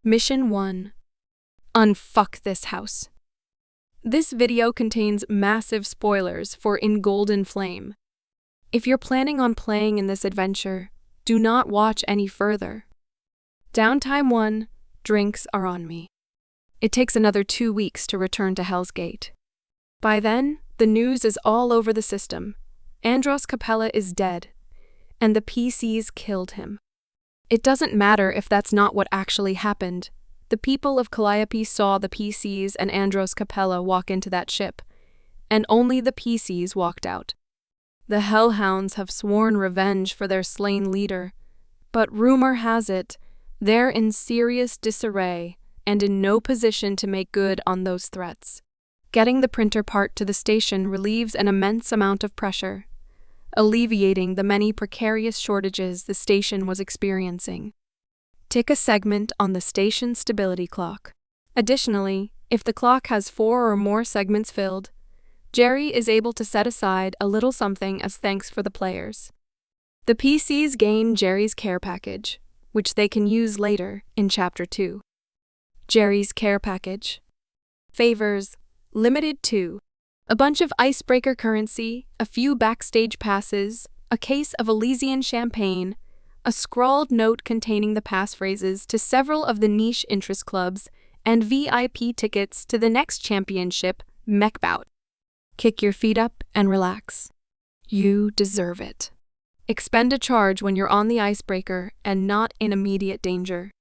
Mission 1. Unfuck this house. This video contains massive spoilers for In Golden Flame. If you're planning on playing in this adventure, do not watch any further. Downtime 1. Drinks are on me. It takes another 2 weeks to return to Hell's Gate. By then, the news is all over the system. Andros Capella is dead, and the PCs killed him. It doesn't matter if that's not what actually happened. The people of Calliope saw the PCs and Andros Capella walk into that ship, and only the PCs walked out. The Hellhounds have sworn revenge for their slain leader, but rumor has it they're in serious disarray and in no position to make good on those threats. Getting the printer part to the station relieves an immense amount of pressure, alleviating the many precarious shortages the station was experiencing. Tick a segment on the station stability clock. Additionally, if the clock has 4 or more segments filled, Jerry is able to set aside a little something as thanks for the players. The PCs gain Jerry's care package, which they can use later in Chapter 2. Jerry's care package. Favors, limited to a bunch of icebreaker currency, a few backstage passes, a case of Elysian champagne, a scrawled note containing the passphrases to several of the niche interest clubs, and VIP tickets to the next championship mech bout. Kick your feet up and relax. You deserve it. Expend a charge when you're on the icebreaker and not in immediate danger.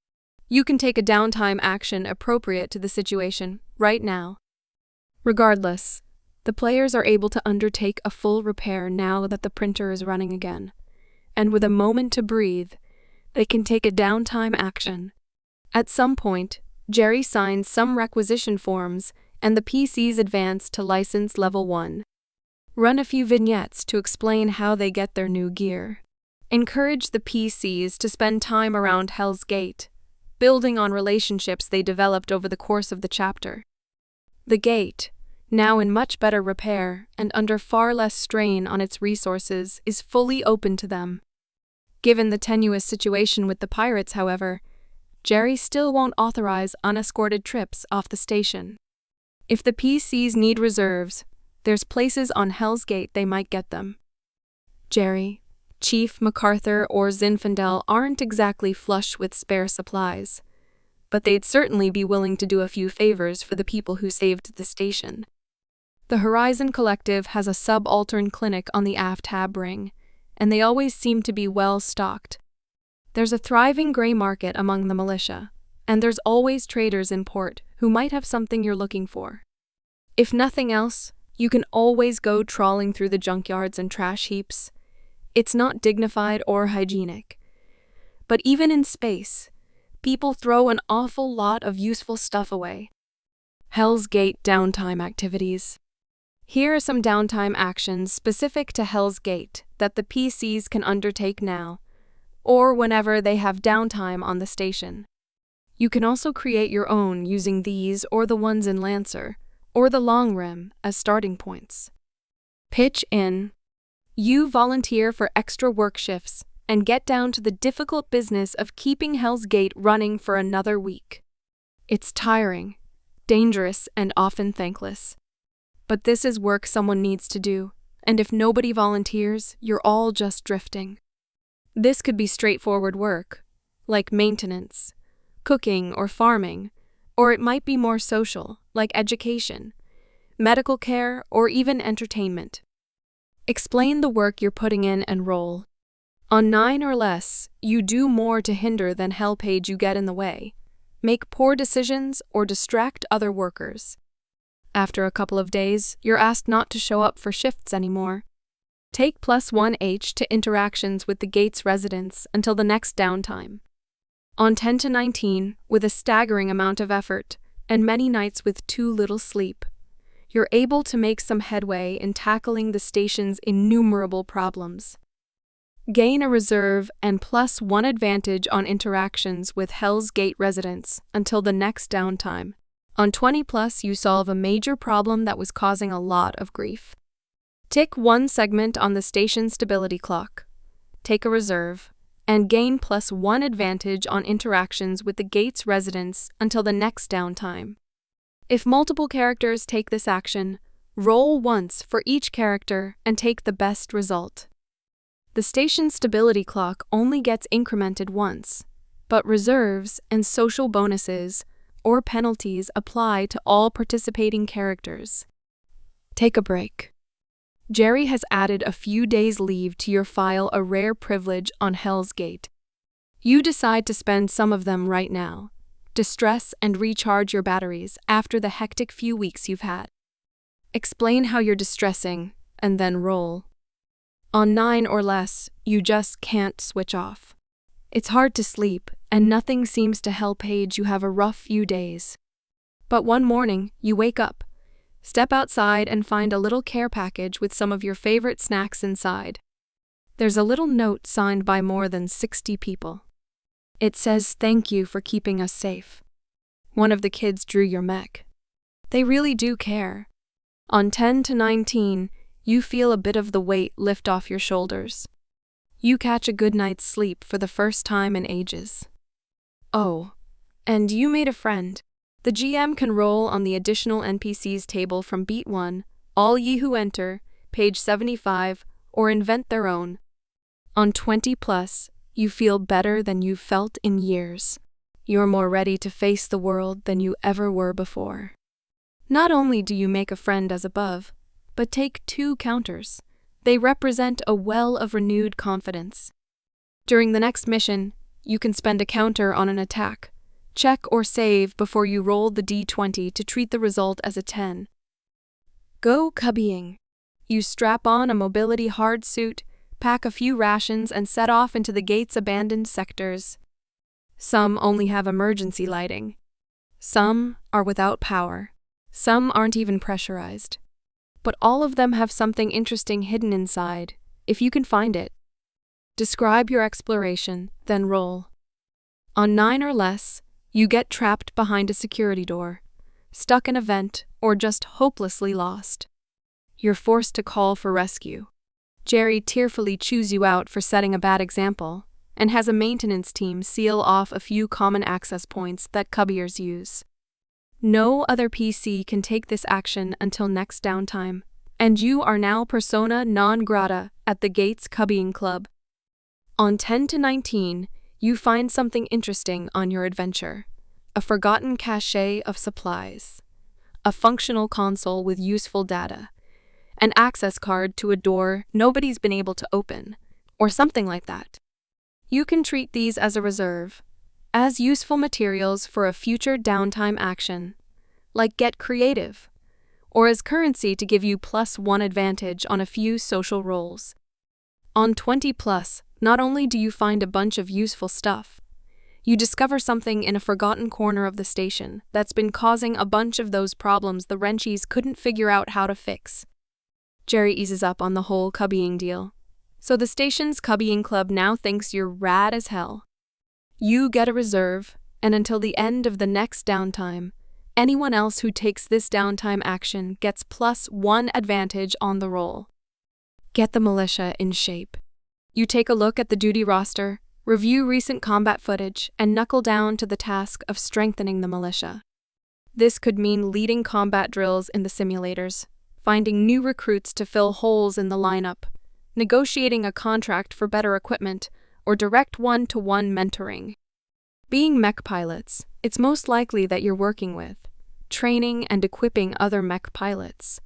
You can take a downtime action appropriate to the situation right now. Regardless, the players are able to undertake a full repair now that the printer is running again, and with a moment to breathe, they can take a downtime action. At some point, Jerry signs some requisition forms and the PCs advance to license level 1. Run a few vignettes to explain how they get their new gear. Encourage the PCs to spend time around Hell's Gate, building on relationships they developed over the course of the chapter. The gate, now in much better repair and under far less strain on its resources, is fully open to them. Given the tenuous situation with the pirates, however, Jerry still won't authorize unescorted trips off the station. If the PCs need reserves, there's places on Hell's Gate they might get them. Jerry, Chief MacArthur, or Zinfandel aren't exactly flush with spare supplies, but they'd certainly be willing to do a few favors for the people who saved the station. The Horizon Collective has a subaltern clinic on the aft tab ring, and they always seem to be well stocked. There's a thriving gray market among the militia, and there's always traders in port who might have something you're looking for. If nothing else, you can always go trawling through the junkyards and trash heaps. It's not dignified or hygienic. But even in space, people throw an awful lot of useful stuff away. Hell's Gate downtime activities. Here are some downtime actions specific to Hell's Gate that the PCs can undertake now, or whenever they have downtime on the station. You can also create your own using these or the ones in Lancer, or the Long Rim as starting points. Pitch in. You volunteer for extra work shifts and get down to the difficult business of keeping Hell's Gate running for another week. It's tiring, dangerous, and often thankless. But this is work someone needs to do, and if nobody volunteers, you're all just drifting. This could be straightforward work, like maintenance, cooking, or farming, or it might be more social, like education, medical care, or even entertainment. Explain the work you're putting in and roll. On 9 or less, you do more to hinder than hell page you get in the way, make poor decisions, or distract other workers. After a couple of days, you're asked not to show up for shifts anymore. Take +1H to interactions with the Gates residents until the next downtime. On 10 to 19, with a staggering amount of effort, and many nights with too little sleep, you're able to make some headway in tackling the station's innumerable problems. Gain a reserve and +1 advantage on interactions with Hell's Gate residents until the next downtime. On 20+, you solve a major problem that was causing a lot of grief. Tick 1 segment on the station stability clock. Take a reserve, and gain +1 advantage on interactions with the gate's residents until the next downtime. If multiple characters take this action, roll once for each character and take the best result. The station stability clock only gets incremented once, but reserves and social bonuses or penalties apply to all participating characters. Take a break. Jerry has added a few days' leave to your file, a rare privilege on Hell's Gate. You decide to spend some of them right now. Distress and recharge your batteries after the hectic few weeks you've had. Explain how you're distressing, and then roll. On 9 or less, you just can't switch off. It's hard to sleep, and nothing seems to help age you have a rough few days. But one morning, you wake up, step outside and find a little care package with some of your favorite snacks inside. There's a little note signed by more than 60 people. It says, "Thank you for keeping us safe." One of the kids drew your mech. They really do care. On 10 to 19, you feel a bit of the weight lift off your shoulders. You catch a good night's sleep for the first time in ages. Oh, and you made a friend. The GM can roll on the additional NPCs table from Beat 1, all ye who enter, page 75, or invent their own. On 20+, you feel better than you've felt in years. You're more ready to face the world than you ever were before. Not only do you make a friend as above, but take 2 counters. They represent a well of renewed confidence. During the next mission, you can spend a counter on an attack. Check or save before you roll the D20 to treat the result as a 10. Go cubbying. You strap on a mobility hard suit, pack a few rations, and set off into the gate's abandoned sectors. Some only have emergency lighting. Some are without power. Some aren't even pressurized. But all of them have something interesting hidden inside, if you can find it. Describe your exploration, then roll. On 9 or less, you get trapped behind a security door, stuck in a vent, or just hopelessly lost. You're forced to call for rescue. Jerry tearfully chews you out for setting a bad example, and has a maintenance team seal off a few common access points that cubbiers use. No other PC can take this action until next downtime, and you are now persona non grata at the Gates Cubbying Club. On 10 to 19, you find something interesting on your adventure. A forgotten cache of supplies. A functional console with useful data. An access card to a door nobody's been able to open, or something like that. You can treat these as a reserve, as useful materials for a future downtime action, like Get Creative, or as currency to give you +1 advantage on a few social roles. On 20+, not only do you find a bunch of useful stuff, you discover something in a forgotten corner of the station that's been causing a bunch of those problems the wrenchies couldn't figure out how to fix. Jerry eases up on the whole cubbying deal. So the station's cubbying club now thinks you're rad as hell. You get a reserve, and until the end of the next downtime, anyone else who takes this downtime action gets +1 advantage on the roll. Get the militia in shape. You take a look at the duty roster, review recent combat footage, and knuckle down to the task of strengthening the militia. This could mean leading combat drills in the simulators, finding new recruits to fill holes in the lineup, negotiating a contract for better equipment, or direct one-to-one mentoring. Being mech pilots, it's most likely that you're working with, training and equipping other mech pilots.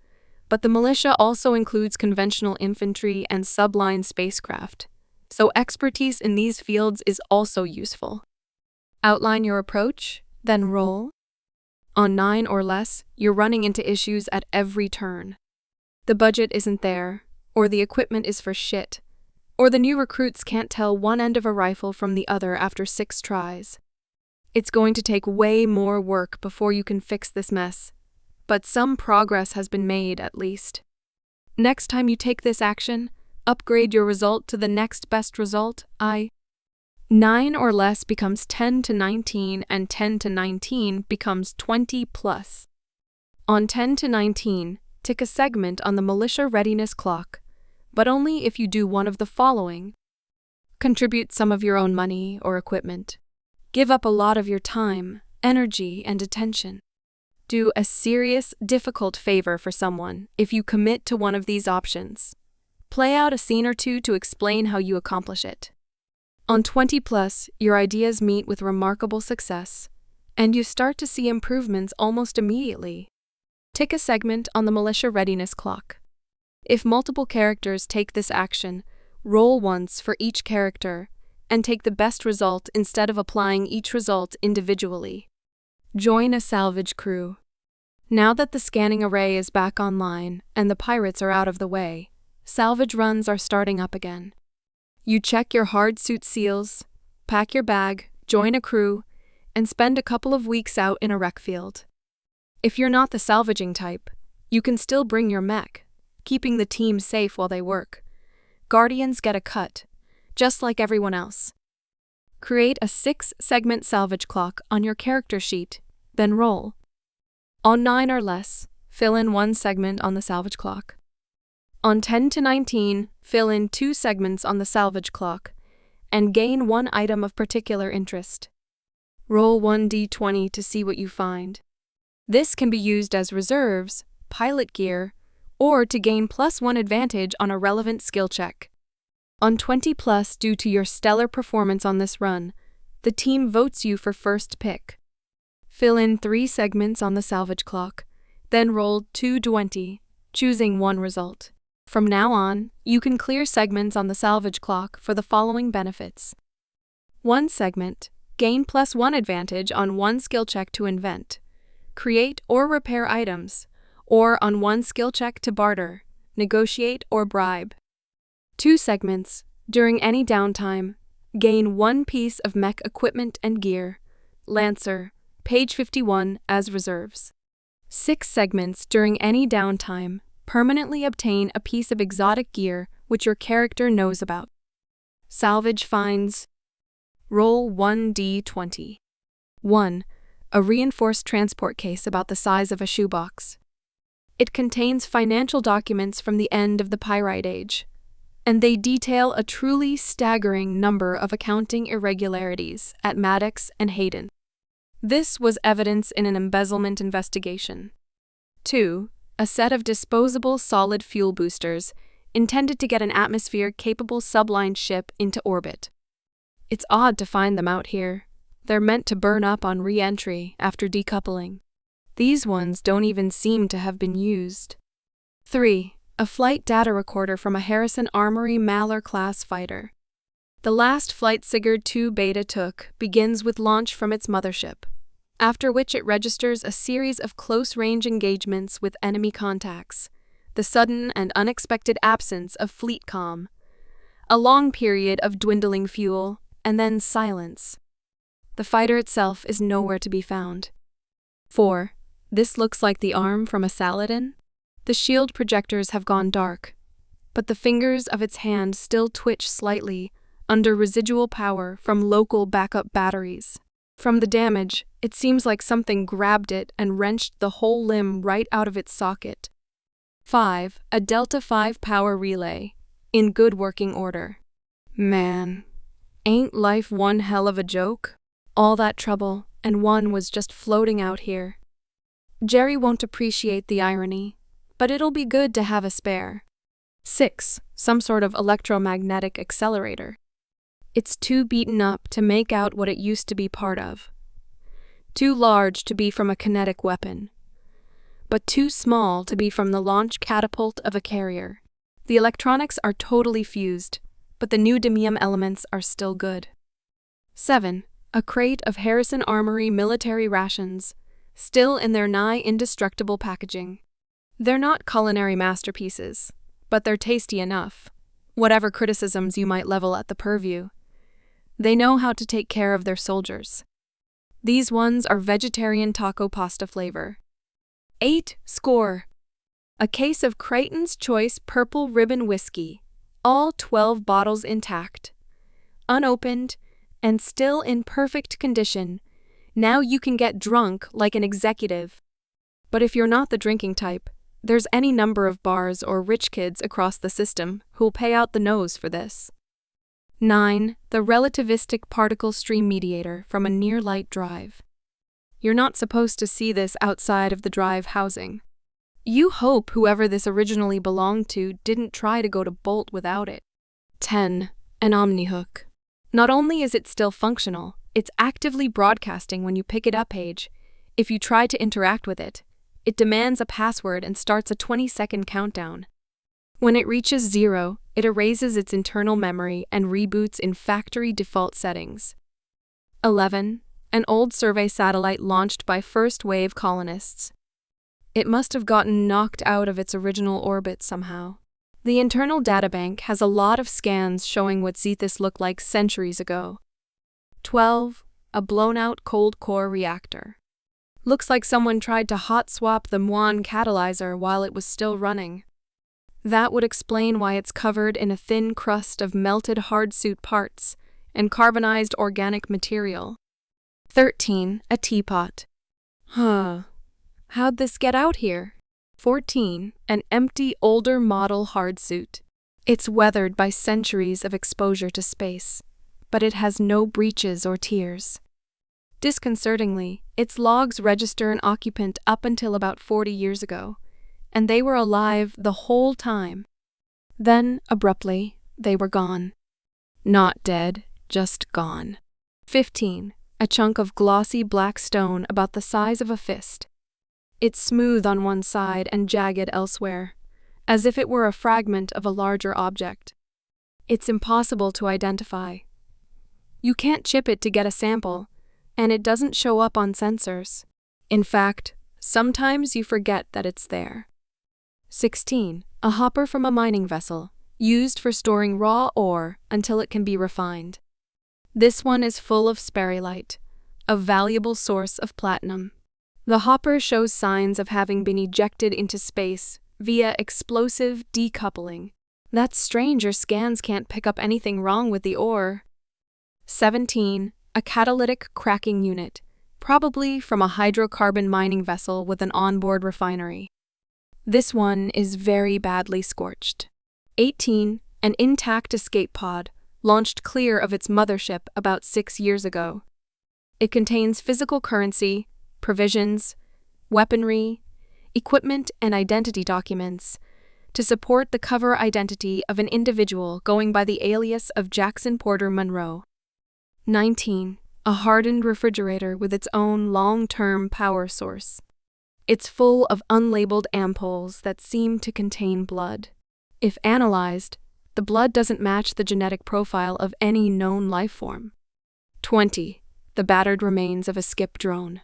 But the militia also includes conventional infantry and subline spacecraft, so expertise in these fields is also useful. Outline your approach, then roll. On 9 or less, you're running into issues at every turn. The budget isn't there, or the equipment is for shit, or the new recruits can't tell one end of a rifle from the other after 6 tries. It's going to take way more work before you can fix this mess, but some progress has been made at least. Next time you take this action, upgrade your result to the next best result. 9 or less becomes 10 to 19, and 10 to 19 becomes 20+. On 10 to 19, tick a segment on the militia readiness clock, but only if you do one of the following. Contribute some of your own money or equipment. Give up a lot of your time, energy, and attention. Do a serious, difficult favor for someone if you commit to one of these options. Play out a scene or two to explain how you accomplish it. On 20+, your ideas meet with remarkable success, and you start to see improvements almost immediately. Tick a segment on the militia readiness clock. If multiple characters take this action, roll once for each character and take the best result instead of applying each result individually. Join a salvage crew. Now that the scanning array is back online and the pirates are out of the way, salvage runs are starting up again. You check your hard suit seals, pack your bag, join a crew, and spend a couple of weeks out in a wreck field. If you're not the salvaging type, you can still bring your mech, keeping the team safe while they work. Guardians get a cut, just like everyone else. Create a 6-segment salvage clock on your character sheet, then roll. On 9 or less, fill in 1 segment on the salvage clock. On 10 to 19, fill in 2 segments on the salvage clock, and gain 1 item of particular interest. Roll 1d20 to see what you find. This can be used as reserves, pilot gear, or to gain +1 advantage on a relevant skill check. On 20+, due to your stellar performance on this run, the team votes you for first pick. Fill in 3 segments on the salvage clock, then roll 2d20, choosing 1 result. From now on, you can clear segments on the salvage clock for the following benefits. 1 segment, gain +1 advantage on 1 skill check to invent, create or repair items, or on 1 skill check to barter, negotiate, or bribe. 2 segments, during any downtime, gain 1 piece of mech equipment and gear, Lancer, page 51, as reserves. 6 segments, during any downtime, permanently obtain a piece of exotic gear which your character knows about. Salvage finds. Roll 1d20. 1. A reinforced transport case about the size of a shoebox. It contains financial documents from the end of the Pyrite Age, and they detail a truly staggering number of accounting irregularities at Maddox and Hayden. This was evidence in an embezzlement investigation. 2. A set of disposable solid fuel boosters intended to get an atmosphere-capable subline ship into orbit. It's odd to find them out here. They're meant to burn up on re-entry after decoupling. These ones don't even seem to have been used. 3. A flight data recorder from a Harrison Armory Malheur-class fighter. The last flight Sigurd II Beta took begins with launch from its mothership, after which it registers a series of close-range engagements with enemy contacts, the sudden and unexpected absence of fleet comm, a long period of dwindling fuel, and then silence. The fighter itself is nowhere to be found. 4. This looks like the arm from a Saladin. The shield projectors have gone dark, but the fingers of its hand still twitch slightly under residual power from local backup batteries. From the damage, it seems like something grabbed it and wrenched the whole limb right out of its socket. 5. A Delta 5 power relay, in good working order. Man, ain't life one hell of a joke? All that trouble, and one was just floating out here. Jerry won't appreciate the irony, but it'll be good to have a spare. 6. Some sort of electromagnetic accelerator. It's too beaten up to make out what it used to be part of. Too large to be from a kinetic weapon, but too small to be from the launch catapult of a carrier. The electronics are totally fused, but the neodymium elements are still good. 7. A crate of Harrison Armory military rations, still in their nigh indestructible packaging. They're not culinary masterpieces, but they're tasty enough, whatever criticisms you might level at the purview. They know how to take care of their soldiers. These ones are vegetarian taco pasta flavor. 8. Score. A case of Creighton's Choice Purple Ribbon Whiskey, all 12 bottles intact, unopened, and still in perfect condition. Now you can get drunk like an executive. But if you're not the drinking type, there's any number of bars or rich kids across the system who'll pay out the nose for this. 9. The relativistic particle stream mediator from a near-light drive. You're not supposed to see this outside of the drive housing. You hope whoever this originally belonged to didn't try to go to Bolt without it. 10. An omnihook. Not only is it still functional, it's actively broadcasting when you pick it up page. If you try to interact with it, it demands a password and starts a 20-second countdown. When it reaches 0, it erases its internal memory and reboots in factory default settings. 11. An old survey satellite launched by first-wave colonists. It must have gotten knocked out of its original orbit somehow. The internal databank has a lot of scans showing what Zethus looked like centuries ago. 12. A blown-out cold core reactor. Looks like someone tried to hot swap the muon catalyzer while it was still running. That would explain why it's covered in a thin crust of melted hard suit parts and carbonized organic material. 13. A teapot. How'd this get out here? 14. An empty, older model hard suit. It's weathered by centuries of exposure to space, but it has no breaches or tears. Disconcertingly, its logs register an occupant up until about 40 years ago, and they were alive the whole time. Then, abruptly, they were gone. Not dead, just gone. 15. A chunk of glossy black stone about the size of a fist. It's smooth on one side and jagged elsewhere, as if it were a fragment of a larger object. It's impossible to identify. You can't chip it to get a sample, and it doesn't show up on sensors. In fact, sometimes you forget that it's there. 16. A hopper from a mining vessel, used for storing raw ore until it can be refined. This one is full of sperrylite, a valuable source of platinum. The hopper shows signs of having been ejected into space via explosive decoupling. That's strange, your scans can't pick up anything wrong with the ore. 17. A catalytic cracking unit, probably from a hydrocarbon mining vessel with an onboard refinery. This one is very badly scorched. 18. An intact escape pod, launched clear of its mothership about 6 years ago. It contains physical currency, provisions, weaponry, equipment, and identity documents to support the cover identity of an individual going by the alias of Jackson Porter Monroe. 19. A hardened refrigerator with its own long-term power source. It's full of unlabeled ampoules that seem to contain blood. If analyzed, the blood doesn't match the genetic profile of any known life form. 20. The battered remains of a skip drone.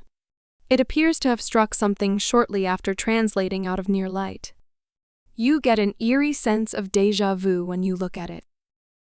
It appears to have struck something shortly after translating out of near light. You get an eerie sense of déjà vu when you look at it.